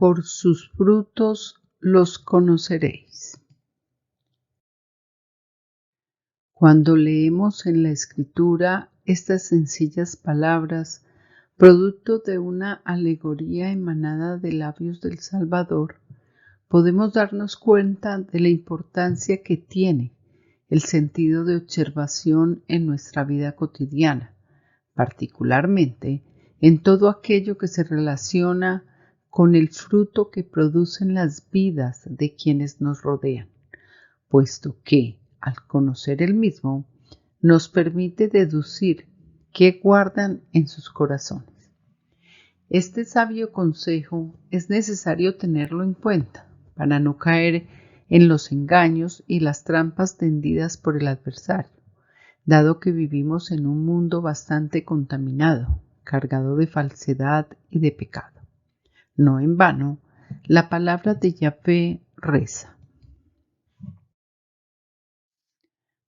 por sus frutos los conoceréis. Cuando leemos en la Escritura estas sencillas palabras, producto de una alegoría emanada de labios del Salvador, podemos darnos cuenta de la importancia que tiene el sentido de observación en nuestra vida cotidiana, particularmente en todo aquello que se relaciona con el fruto que producen las vidas de quienes nos rodean, puesto que, al conocer el mismo, nos permite deducir qué guardan en sus corazones. Este sabio consejo es necesario tenerlo en cuenta para no caer en los engaños y las trampas tendidas por el adversario, dado que vivimos en un mundo bastante contaminado, cargado de falsedad y de pecado. No en vano, la palabra de Yahvé reza.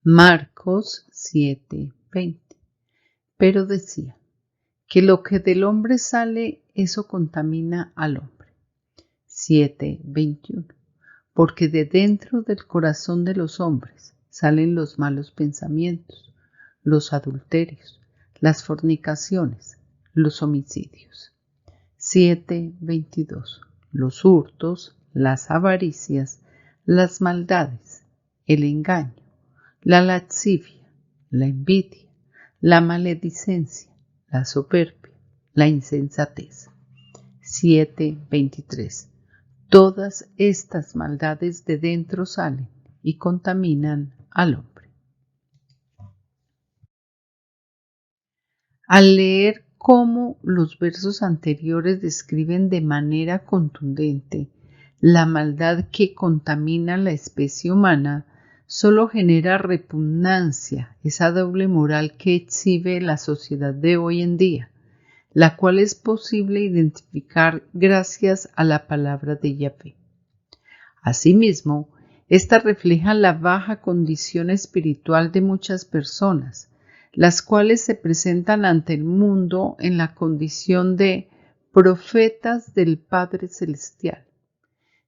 Marcos 7:20. Pero decía que lo que del hombre sale, eso contamina al hombre. 7:21. Porque de dentro del corazón de los hombres salen los malos pensamientos, los adulterios, las fornicaciones, los homicidios. 7:22. Los hurtos, las avaricias, las maldades, el engaño, la lascivia, la envidia, la maledicencia, la soberbia, la insensatez. 7:23. Todas estas maldades de dentro salen y contaminan al hombre. Al leer cómo los versos anteriores describen de manera contundente la maldad que contamina la especie humana, solo genera repugnancia esa doble moral que exhibe la sociedad de hoy en día, la cual es posible identificar gracias a la palabra de Yahvé. Asimismo, esta refleja la baja condición espiritual de muchas personas, las cuales se presentan ante el mundo en la condición de profetas del Padre Celestial,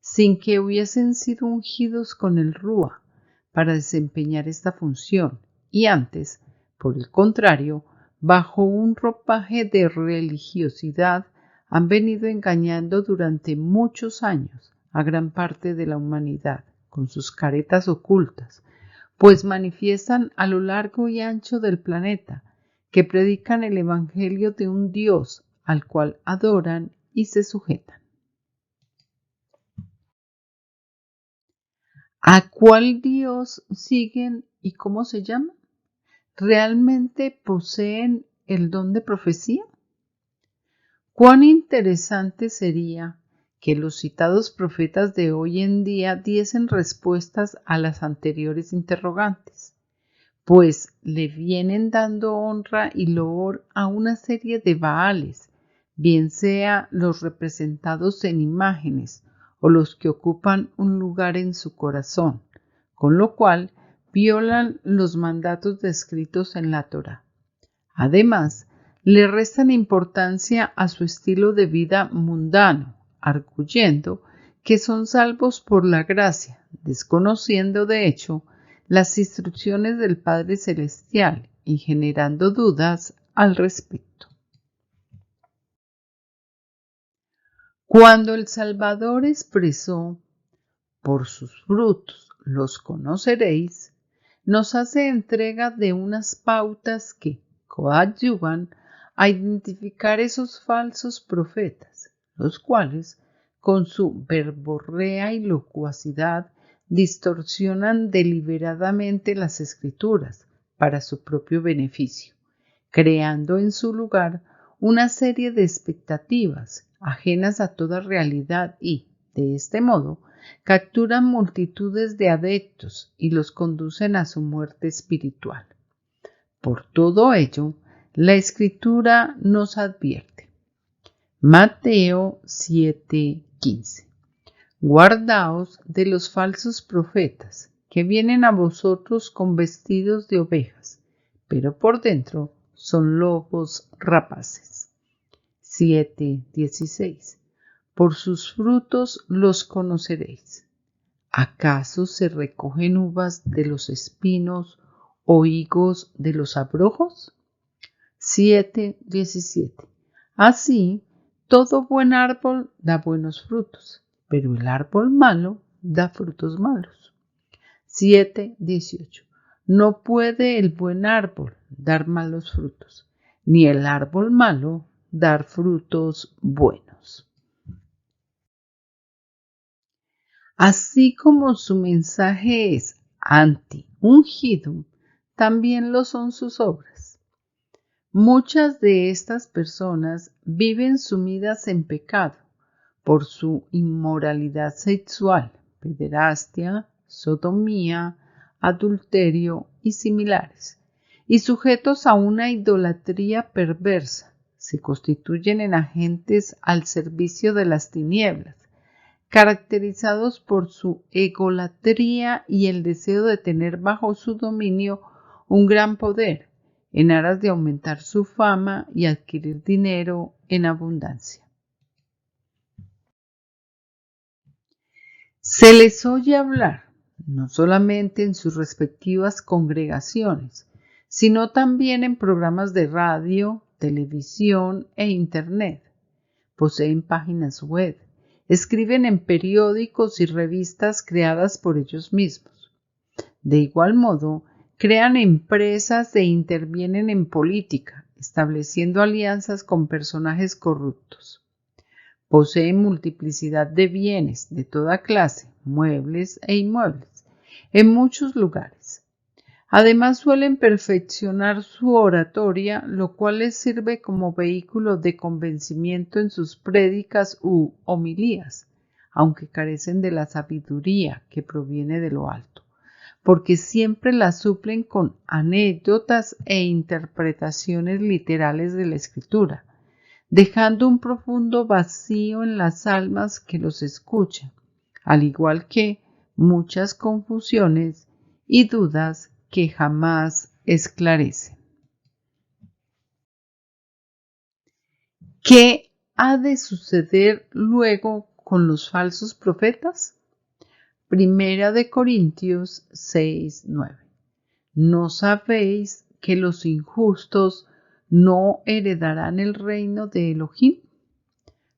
sin que hubiesen sido ungidos con el Rúa para desempeñar esta función, y antes, por el contrario, bajo un ropaje de religiosidad, han venido engañando durante muchos años a gran parte de la humanidad con sus caretas ocultas, pues manifiestan a lo largo y ancho del planeta que predican el evangelio de un Dios al cual adoran y se sujetan. ¿A cuál Dios siguen y cómo se llama? ¿Realmente poseen el don de profecía? Cuán interesante sería que los citados profetas de hoy en día diesen respuestas a las anteriores interrogantes, pues le vienen dando honra y loor a una serie de Baales, bien sea los representados en imágenes o los que ocupan un lugar en su corazón, con lo cual violan los mandatos descritos en la Torá. Además, le restan importancia a su estilo de vida mundano, arguyendo que son salvos por la gracia, desconociendo de hecho las instrucciones del Padre Celestial y generando dudas al respecto. Cuando el Salvador expresó, por sus frutos los conoceréis, nos hace entrega de unas pautas que coadyuvan a identificar esos falsos profetas, los cuales, con su verborrea y locuacidad, distorsionan deliberadamente las escrituras para su propio beneficio, creando en su lugar una serie de expectativas ajenas a toda realidad y, de este modo, capturan multitudes de adeptos y los conducen a su muerte espiritual. Por todo ello, la Escritura nos advierte. Mateo 7:15. Guardaos de los falsos profetas, que vienen a vosotros con vestidos de ovejas, pero por dentro son lobos rapaces. 7:16. Por sus frutos los conoceréis. ¿Acaso se recogen uvas de los espinos o higos de los abrojos? 7:17. Así, todo buen árbol da buenos frutos, pero el árbol malo da frutos malos. 7:18. No puede el buen árbol dar malos frutos, ni el árbol malo dar frutos buenos. Así como su mensaje es anti-ungido, también lo son sus obras. Muchas de estas personas viven sumidas en pecado por su inmoralidad sexual, pederastia, sodomía, adulterio y similares, y sujetos a una idolatría perversa, se constituyen en agentes al servicio de las tinieblas, caracterizados por su egolatría y el deseo de tener bajo su dominio un gran poder, en aras de aumentar su fama y adquirir dinero en abundancia. Se les oye hablar, no solamente en sus respectivas congregaciones, sino también en programas de radio, televisión e Internet. Poseen páginas web, escriben en periódicos y revistas creadas por ellos mismos. De igual modo, crean empresas e intervienen en política, estableciendo alianzas con personajes corruptos. Poseen multiplicidad de bienes de toda clase, muebles e inmuebles, en muchos lugares. Además suelen perfeccionar su oratoria, lo cual les sirve como vehículo de convencimiento en sus prédicas u homilías, aunque carecen de la sabiduría que proviene de lo alto, porque siempre la suplen con anécdotas e interpretaciones literales de la Escritura, dejando un profundo vacío en las almas que los escuchan, al igual que muchas confusiones y dudas que jamás esclarecen. ¿Qué ha de suceder luego con los falsos profetas? Primera de Corintios 6:9. ¿No sabéis que los injustos no heredarán el reino de Elohim?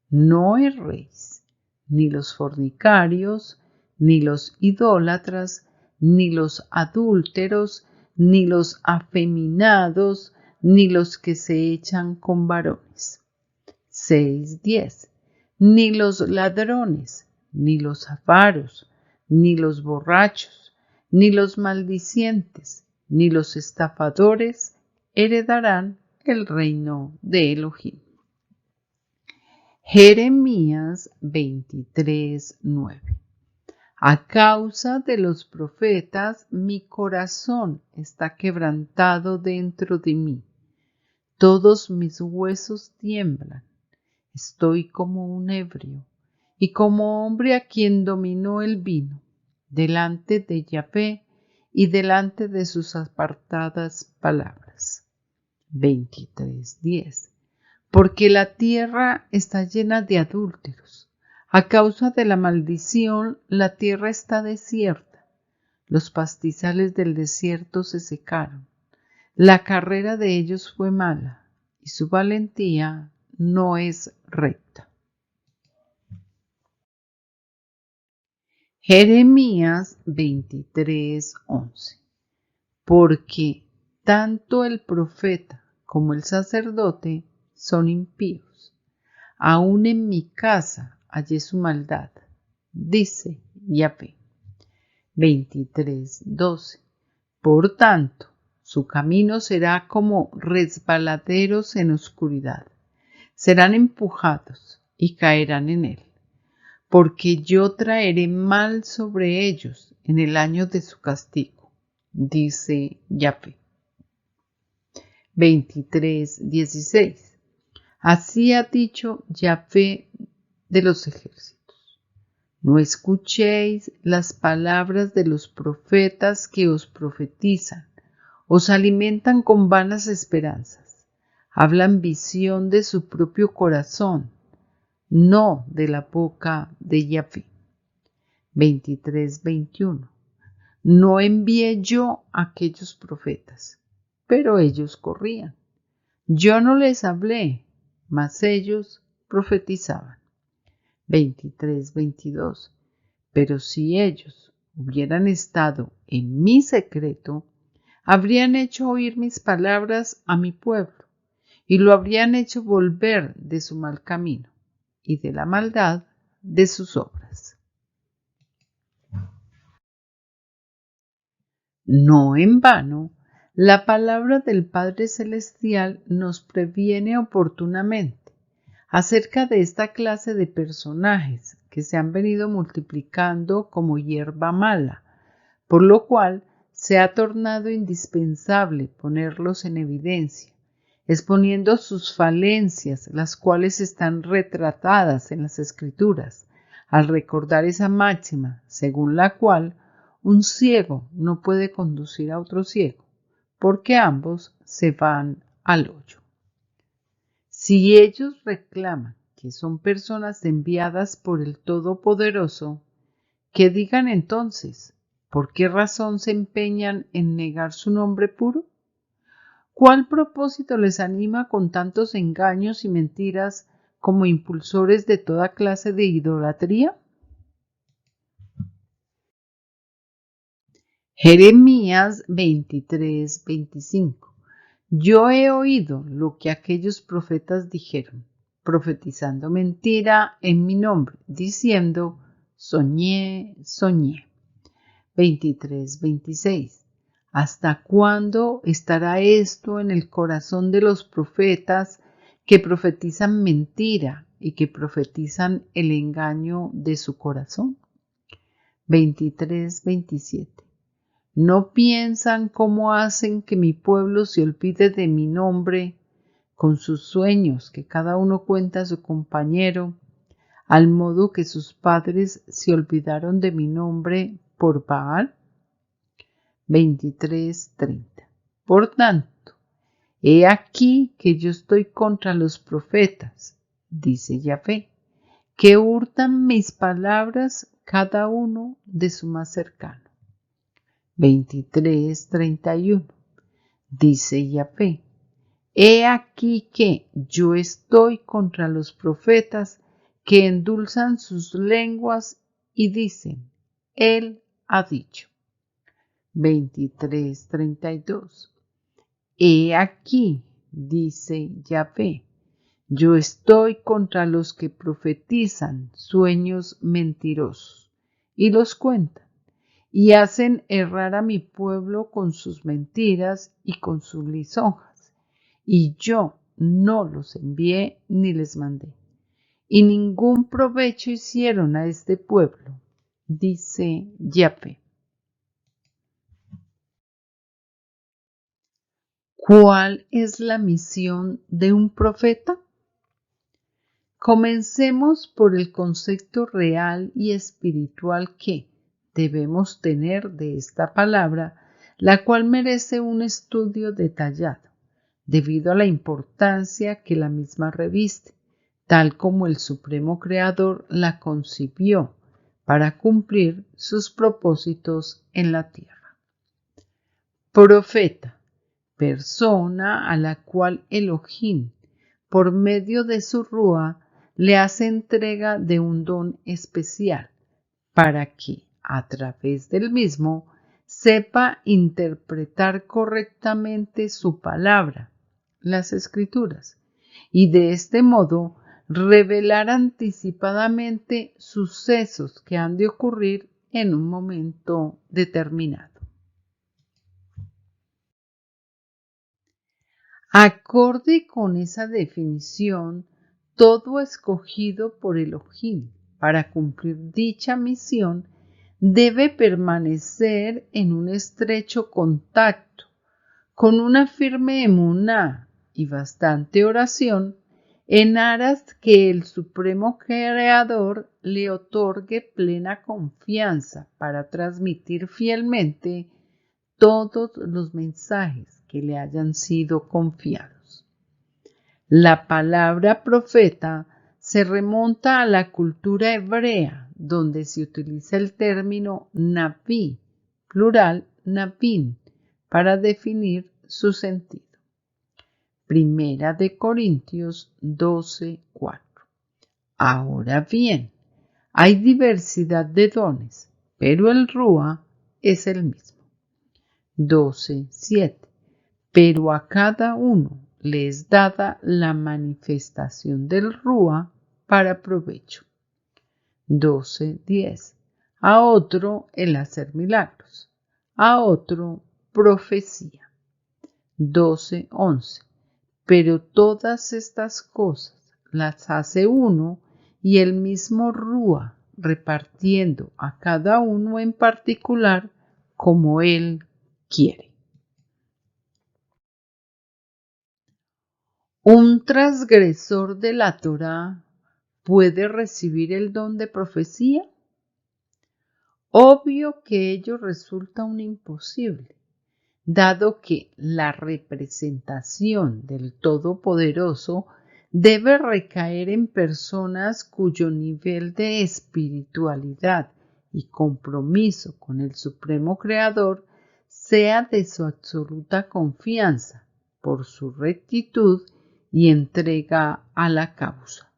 No erréis, ni los fornicarios, ni los idólatras, ni los adúlteros, ni los afeminados, ni los que se echan con varones. 6:10. Ni los ladrones, ni los avaros, ni los borrachos, ni los maldicientes, ni los estafadores heredarán el reino de Elohim. Jeremías 23:9. A causa de los profetas, mi corazón está quebrantado dentro de mí. Todos mis huesos tiemblan. Estoy como un ebrio y como hombre a quien dominó el vino, delante de Yahvé y delante de sus apartadas palabras. 23:10. Porque la tierra está llena de adúlteros. A causa de la maldición, la tierra está desierta. Los pastizales del desierto se secaron. La carrera de ellos fue mala, y su valentía no es recta. Jeremías 23:11. Porque tanto el profeta como el sacerdote son impíos. Aún en mi casa hallé su maldad, dice Yahvé. 23:12. Por tanto, su camino será como resbaladeros en oscuridad. Serán empujados y caerán en él, porque yo traeré mal sobre ellos en el año de su castigo, dice Yahvé. 23:16. Así ha dicho Yahvé de los ejércitos. No escuchéis las palabras de los profetas que os profetizan, os alimentan con vanas esperanzas, hablan visión de su propio corazón, no de la boca de Yahvé. 23:21. No envié yo a aquellos profetas, pero ellos corrían. Yo no les hablé, mas ellos profetizaban. 23:22. Pero si ellos hubieran estado en mi secreto, habrían hecho oír mis palabras a mi pueblo, y lo habrían hecho volver de su mal camino y de la maldad de sus obras. No en vano, la palabra del Padre Celestial nos previene oportunamente acerca de esta clase de personajes que se han venido multiplicando como hierba mala, por lo cual se ha tornado indispensable ponerlos en evidencia, exponiendo sus falencias, las cuales están retratadas en las Escrituras, al recordar esa máxima según la cual un ciego no puede conducir a otro ciego, porque ambos se van al hoyo. Si ellos reclaman que son personas enviadas por el Todopoderoso, que digan entonces, ¿por qué razón se empeñan en negar su nombre puro? ¿Cuál propósito les anima con tantos engaños y mentiras como impulsores de toda clase de idolatría? Jeremías 23:25. Yo he oído lo que aquellos profetas dijeron, profetizando mentira en mi nombre, diciendo, soñé, soñé. 23:26. ¿Hasta cuándo estará esto en el corazón de los profetas que profetizan mentira y que profetizan el engaño de su corazón? 23:27. ¿No piensan cómo hacen que mi pueblo se olvide de mi nombre con sus sueños que cada uno cuenta a su compañero, al modo que sus padres se olvidaron de mi nombre por Baal? 23:30. Por tanto, he aquí que yo estoy contra los profetas, dice Yahvé, que hurtan mis palabras cada uno de su más cercano. 23:31. Dice Yahvé, he aquí que yo estoy contra los profetas que endulzan sus lenguas y dicen, Él ha dicho. 23:32. He aquí, dice Yahvé, yo estoy contra los que profetizan sueños mentirosos y los cuentan, y hacen errar a mi pueblo con sus mentiras y con sus lisonjas, y yo no los envié ni les mandé, y ningún provecho hicieron a este pueblo, dice Yahvé. ¿Cuál es la misión de un profeta? Comencemos por el concepto real y espiritual que debemos tener de esta palabra, la cual merece un estudio detallado, debido a la importancia que la misma reviste, tal como el Supremo Creador la concibió para cumplir sus propósitos en la tierra. Profeta, persona a la cual Elohim, por medio de su Rúa, le hace entrega de un don especial, para que, a través del mismo, sepa interpretar correctamente su palabra, las Escrituras, y de este modo revelar anticipadamente sucesos que han de ocurrir en un momento determinado. Acorde con esa definición, todo escogido por Elohim para cumplir dicha misión debe permanecer en un estrecho contacto, con una firme emuná y bastante oración, en aras que el Supremo Creador le otorgue plena confianza para transmitir fielmente todos los mensajes que le hayan sido confiados. La palabra profeta se remonta a la cultura hebrea, donde se utiliza el término naví, plural navin, para definir su sentido. Primera de Corintios 12:4. Ahora bien, hay diversidad de dones, pero el Rúa es el mismo. 12:7. Pero a cada uno le es dada la manifestación del Rúa para provecho. 12:10. A otro el hacer milagros, a otro profecía. 12:11. Pero todas estas cosas las hace uno y el mismo Rúa, repartiendo a cada uno en particular como él quiere. ¿Un transgresor de la Torá puede recibir el don de profecía? Obvio que ello resulta un imposible, dado que la representación del Todopoderoso debe recaer en personas cuyo nivel de espiritualidad y compromiso con el Supremo Creador sea de su absoluta confianza por su rectitud y entrega a la causa.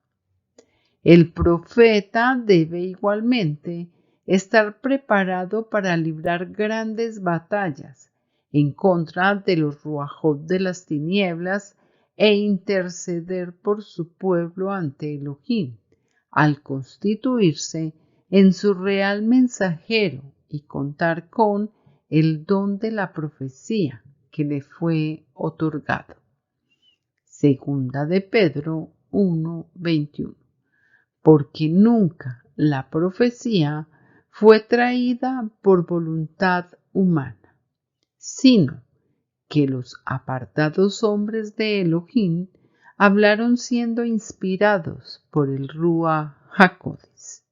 El profeta debe igualmente estar preparado para librar grandes batallas en contra de los ruajot de las tinieblas e interceder por su pueblo ante Elohim, al constituirse en su real mensajero y contar con el don de la profecía que le fue otorgado. Segunda de Pedro 1:21. Porque nunca la profecía fue traída por voluntad humana, sino que los apartados hombres de Elohim hablaron siendo inspirados por el Ruach HaKodesh.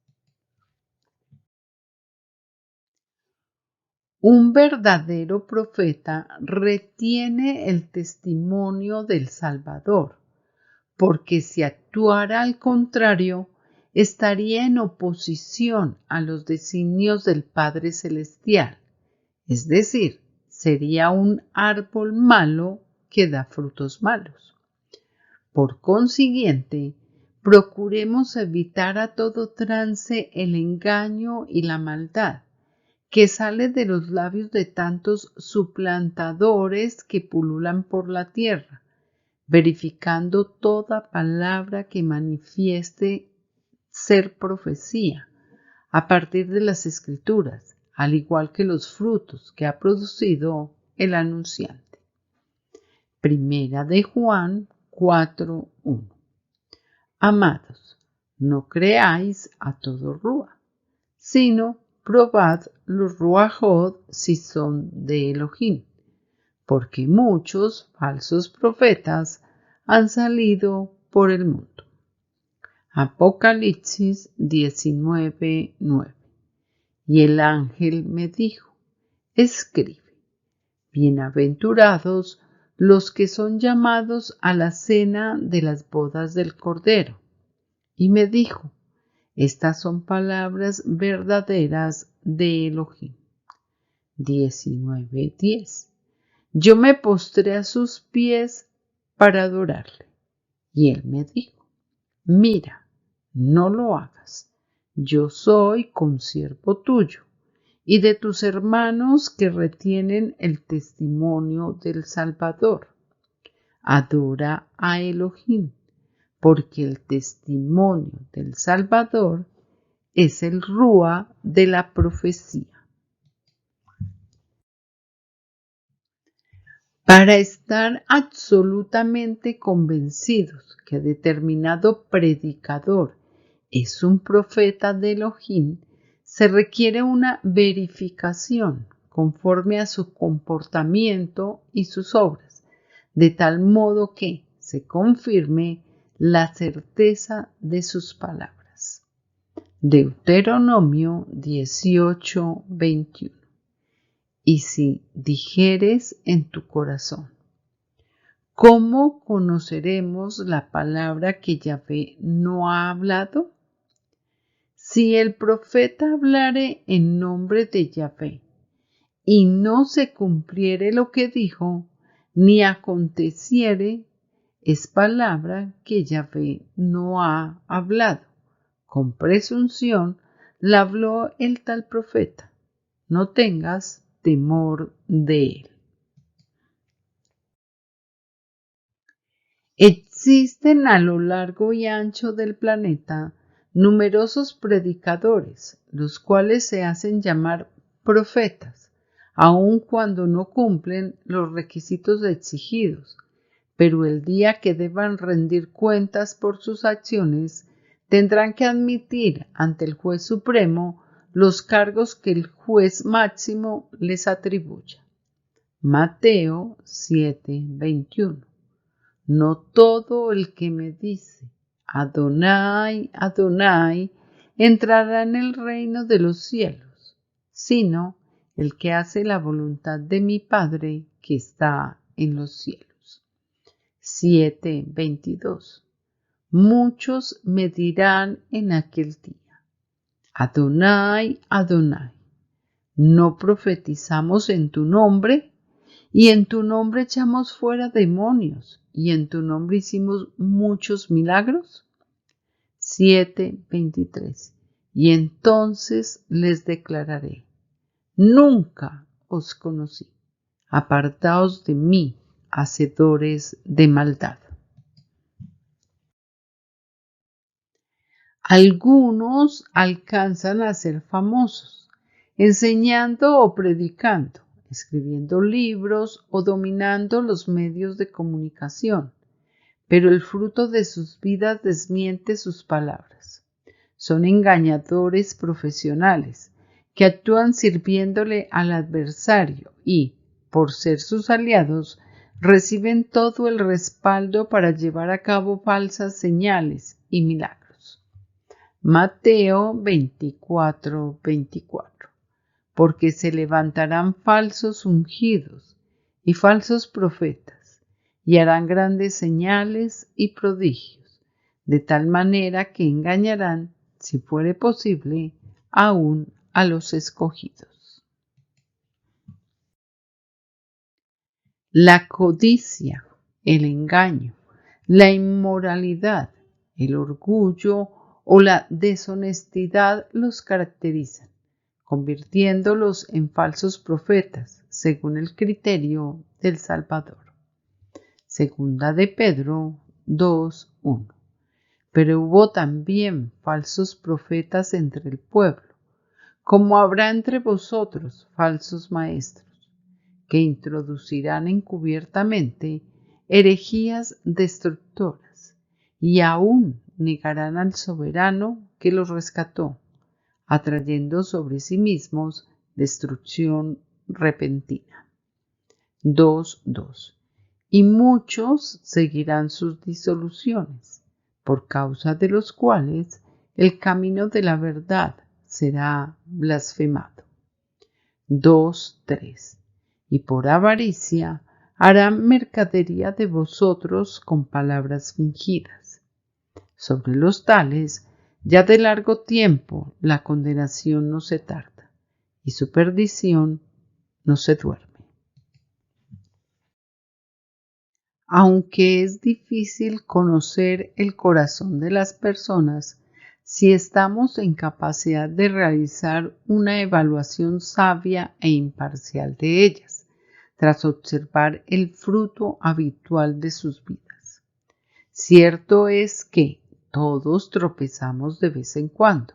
Un verdadero profeta retiene el testimonio del Salvador, porque si actuara al contrario, estaría en oposición a los designios del Padre Celestial, es decir, sería un árbol malo que da frutos malos. Por consiguiente, procuremos evitar a todo trance el engaño y la maldad que sale de los labios de tantos suplantadores que pululan por la tierra, verificando toda palabra que manifieste ser profecía a partir de las Escrituras, al igual que los frutos que ha producido el anunciante. Primera de Juan 4:1. Amados, no creáis a todo Rúa, sino probad los ruajot si son de Elohim, porque muchos falsos profetas han salido por el mundo. Apocalipsis 19:9. Y el ángel me dijo, escribe, bienaventurados los que son llamados a la cena de las bodas del Cordero. Y me dijo, estas son palabras verdaderas de Elohim. 19:10. Yo me postré a sus pies para adorarle. Y él me dijo, mira, no lo hagas. Yo soy consiervo tuyo y de tus hermanos que retienen el testimonio del Salvador. Adora a Elohim, porque el testimonio del Salvador es el Rúa de la profecía. Para estar absolutamente convencidos que determinado predicador es un profeta de Elohim, se requiere una verificación conforme a su comportamiento y sus obras, de tal modo que se confirme la certeza de sus palabras. Deuteronomio 18:21. Y si dijeres en tu corazón, ¿Cómo conoceremos la palabra que Yahvé no ha hablado? Si el profeta hablare en nombre de Yahvé y no se cumpliere lo que dijo, ni aconteciere, es palabra que Yahvé no ha hablado. Con presunción la habló el tal profeta. No tengas temor de él. Existen a lo largo y ancho del planeta numerosos predicadores, los cuales se hacen llamar profetas, aun cuando no cumplen los requisitos exigidos, pero el día que deban rendir cuentas por sus acciones, tendrán que admitir ante el juez supremo los cargos que el juez máximo les atribuya. Mateo 7:21. No todo el que me dice Adonai, Adonai, entrará en el reino de los cielos, sino el que hace la voluntad de mi Padre que está en los cielos. 7:22. Muchos me dirán en aquel día, Adonai, Adonai, ¿no profetizamos en tu nombre? Y en tu nombre echamos fuera demonios, y en tu nombre hicimos muchos milagros. 7:23. Y entonces les declararé, nunca os conocí, apartaos de mí, hacedores de maldad. Algunos alcanzan a ser famosos, enseñando o predicando, escribiendo libros o dominando los medios de comunicación, pero el fruto de sus vidas desmiente sus palabras. Son engañadores profesionales que actúan sirviéndole al adversario y, por ser sus aliados, reciben todo el respaldo para llevar a cabo falsas señales y milagros. Mateo 24:24. Porque se levantarán falsos ungidos y falsos profetas, y harán grandes señales y prodigios, de tal manera que engañarán, si fuere posible, aún a los escogidos. La codicia, el engaño, la inmoralidad, el orgullo o la deshonestidad los caracterizan, convirtiéndolos en falsos profetas, según el criterio del Salvador. Segunda de Pedro 2:1. Pero hubo también falsos profetas entre el pueblo, como habrá entre vosotros falsos maestros, que introducirán encubiertamente herejías destructoras, y aún negarán al soberano que los rescató, atrayendo sobre sí mismos destrucción repentina. 2:2. Y muchos seguirán sus disoluciones, por causa de los cuales el camino de la verdad será blasfemado. 2:3. Y por avaricia harán mercadería de vosotros con palabras fingidas. Sobre los tales, ya de largo tiempo la condenación no se tarda, y su perdición no se duerme. Aunque es difícil conocer el corazón de las personas, si estamos en capacidad de realizar una evaluación sabia e imparcial de ellas, tras observar el fruto habitual de sus vidas. Cierto es que todos tropezamos de vez en cuando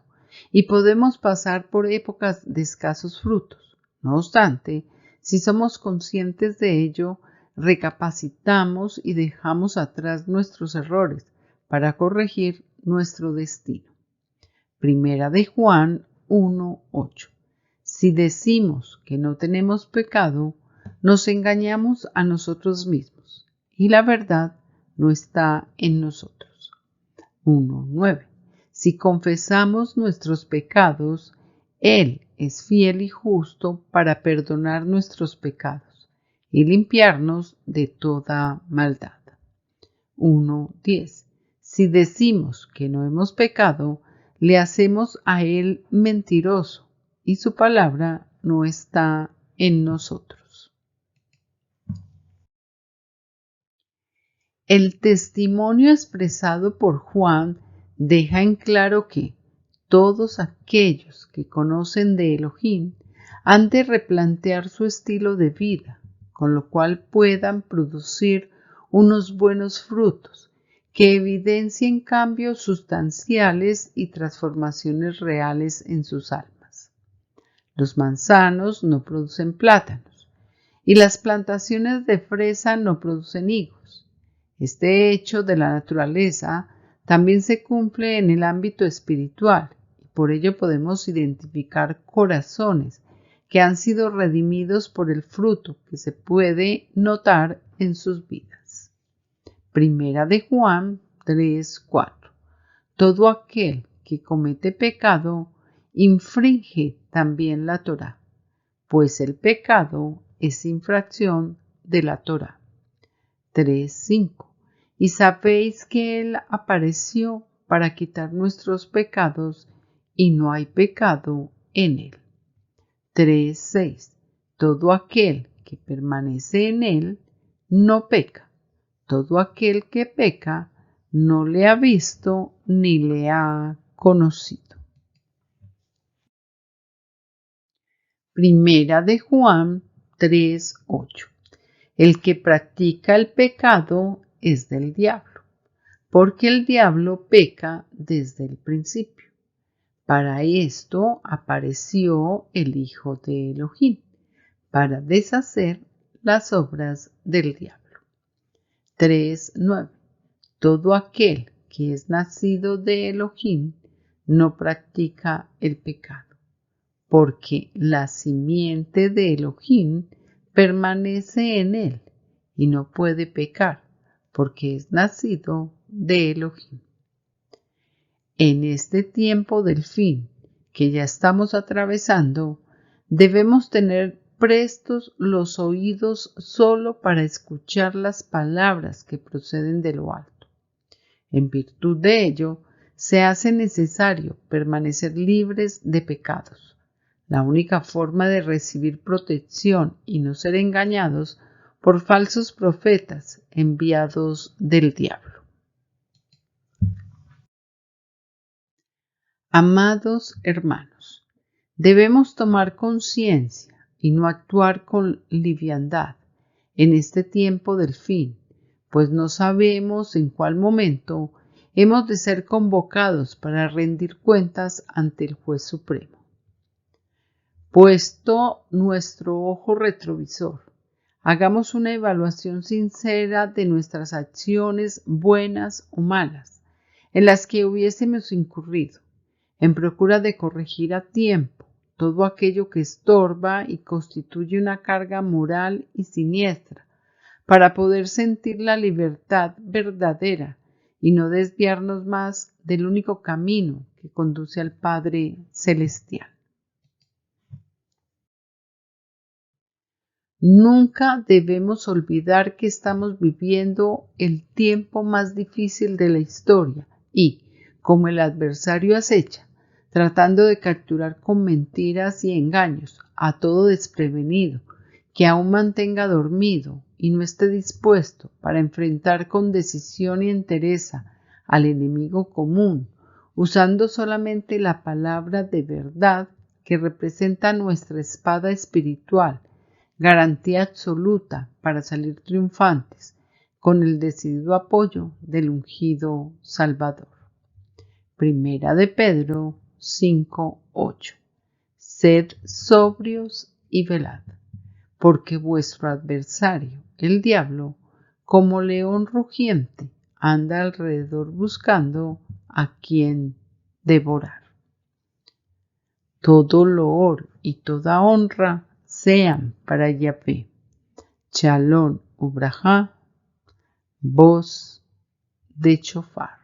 y podemos pasar por épocas de escasos frutos. No obstante, si somos conscientes de ello, recapacitamos y dejamos atrás nuestros errores para corregir nuestro destino. Primera de Juan 1:8. Si decimos que no tenemos pecado, nos engañamos a nosotros mismos y la verdad no está en nosotros. 1:9. Si confesamos nuestros pecados, Él es fiel y justo para perdonar nuestros pecados y limpiarnos de toda maldad. 1:10. Si decimos que no hemos pecado, le hacemos a él mentiroso y su palabra no está en nosotros. El testimonio expresado por Juan deja en claro que todos aquellos que conocen de Elohim han de replantear su estilo de vida, con lo cual puedan producir unos buenos frutos que evidencien cambios sustanciales y transformaciones reales en sus almas. Los manzanos no producen plátanos y las plantaciones de fresa no producen higos. Este hecho de la naturaleza también se cumple en el ámbito espiritual y por ello podemos identificar corazones que han sido redimidos por el fruto que se puede notar en sus vidas. Primera de Juan 3:4. Todo aquel que comete pecado infringe también la Torá, pues el pecado es infracción de la Torá. 3:5. Y sabéis que Él apareció para quitar nuestros pecados y no hay pecado en Él. 3:6. Todo aquel que permanece en Él no peca. Todo aquel que peca no le ha visto ni le ha conocido. Primera de Juan 3:8. El que practica el pecado es del diablo, porque el diablo peca desde el principio. Para esto apareció el Hijo de Elohim, para deshacer las obras del diablo. 3:9. Todo aquel que es nacido de Elohim no practica el pecado, porque la simiente de Elohim permanece en él y no puede pecar, porque es nacido de Elohim. En este tiempo del fin que ya estamos atravesando, debemos tener prestos los oídos solo para escuchar las palabras que proceden de lo alto. En virtud de ello, se hace necesario permanecer libres de pecados. La única forma de recibir protección y no ser engañados por falsos profetas enviados del diablo. Amados hermanos, debemos tomar conciencia y no actuar con liviandad en este tiempo del fin, pues no sabemos en cuál momento hemos de ser convocados para rendir cuentas ante el Juez Supremo. Puesto nuestro ojo retrovisor, hagamos una evaluación sincera de nuestras acciones buenas o malas, en las que hubiésemos incurrido, en procura de corregir a tiempo todo aquello que estorba y constituye una carga moral y siniestra, para poder sentir la libertad verdadera y no desviarnos más del único camino que conduce al Padre Celestial. Nunca debemos olvidar que estamos viviendo el tiempo más difícil de la historia y, como el adversario acecha, tratando de capturar con mentiras y engaños a todo desprevenido, que aún mantenga dormido y no esté dispuesto para enfrentar con decisión y entereza al enemigo común, usando solamente la palabra de verdad que representa nuestra espada espiritual, garantía absoluta para salir triunfantes, con el decidido apoyo del ungido Salvador. Primera de Pedro 5:8. Sed sobrios y velad, porque vuestro adversario, el diablo, como león rugiente, anda alrededor buscando a quien devorar. Todo loor y toda honra sean para Yahvé. Shalom ubrajá, voz de chofar.